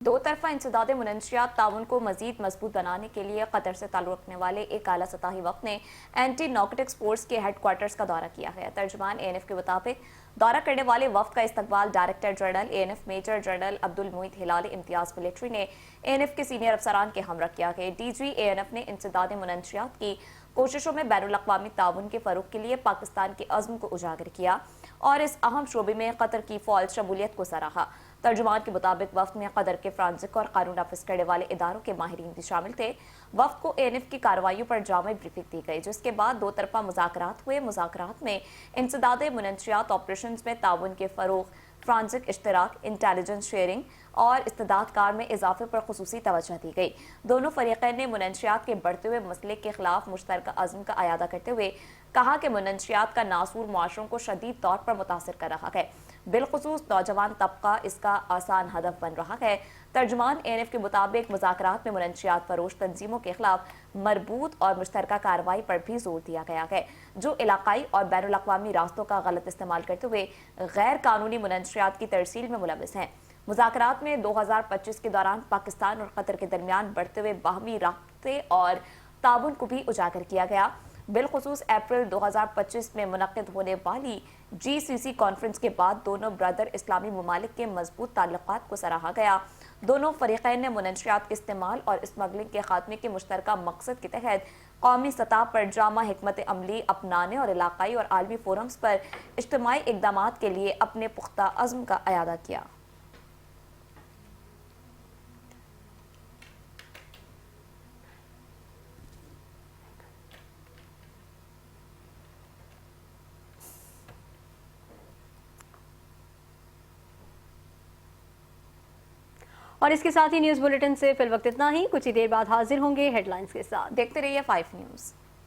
दो तरफा इंसदाद मुनशियात ताउन को मजीद मजबूत बनाने के लिए कतर से ताल्लुक़ रखने वाले एक आला सतही वक्त ने एंटी नार्कोटिक्स फोर्स के हेड क्वार्टर्स का दौरा किया है। तर्जुमान ANF के मुताबिक दौरा करने वाले वफ्द का इस्तकबाल director general ANF major general Abdul Mueed Hilal Imtiaz military ने ANF के सीनियर अफसरान के हमरा किया है। DG ANF ने इंसदाद मुनशियात की कोशिशों में बैनुल अक़वामी ताउन के फ़रोग़ के लिए पाकिस्तान के अज़्म को उजागर किया और इस अहम शोबे में कतर की फ़ौज शमूलियत को सराहा। तर्जुमान के मुताबिक वफ्द में कतर के फ्रांसिक और कानून नाफिज करने वाले इदारों के माहिरीन भी शामिल थे। वफ्द को ANF की कार्रवाइयों पर जामी ब्रीफिंग दी गई, जिसके बाद दो तरफा मुज़ाकरात हुए। मुज़ाकरात में इंसदाद मुनशियात ऑपरेशन में ताउन के फ़रोग़, फ्रांसिक इश्तराक, इंटेलिजेंस शेयरिंग और इस्तेदाद कार में इजाफे पर खुसूसी तवज्जो दी गई। दोनों फरीक़ैन ने मुनशियात के बढ़ते हुए मसले के खिलाफ मुश्तरका अज़्म का अयादा करते हुए कहा कि मुनशियात का नासूर मुआशरों को शदीद तौर पर मुतासर कर रहा है, बिलखुसूस नौजवान तबका इसका आसान हदफ बन रहा है। तर्जुमान ANF के मुताबिक मुज़ाकरात में मुनशियात फरोश तंजीमों के खिलाफ मरबूत और मुश्तरका कार्रवाई पर भी जोर दिया गया है, जो इलाकाई और बैनुल अक़वामी रास्तों का गलत इस्तेमाल करते हुए गैर कानूनी मुनशियात की तरसील में मुलविस हैं। मुज़ाकरात में 2025 के दौरान पाकिस्तान और कतर के दरमियान बढ़ते हुए बाहमी राब्ते और ताउन को भी उजागर किया गया। बिलखुसूस अप्रैल 2025 में मुनक्किद होने वाली GCC कॉन्फ्रेंस के बाद दोनों ब्रदर इस्लामी ममालिक के मजबूत ताल्लुकात को सराहा गया। दोनों फरीक़ैन ने मुनशियात के इस्तेमाल और स्मगलिंग के खात्मे के मुश्तरका मकसद के तहत कौमी सतह पर जामा हिकमत अमली अपनाने और इलाकाई और आलमी फोरम्स पर इज्तिमाई इक़दामात के लिए अपने पुख्ता अज़्म का अयादा किया। और इसके साथ ही न्यूज़ बुलेटिन से फिल वक्त इतना ही। कुछ ही देर बाद हाजिर होंगे हेडलाइंस के साथ। देखते रहिए 5 न्यूज़।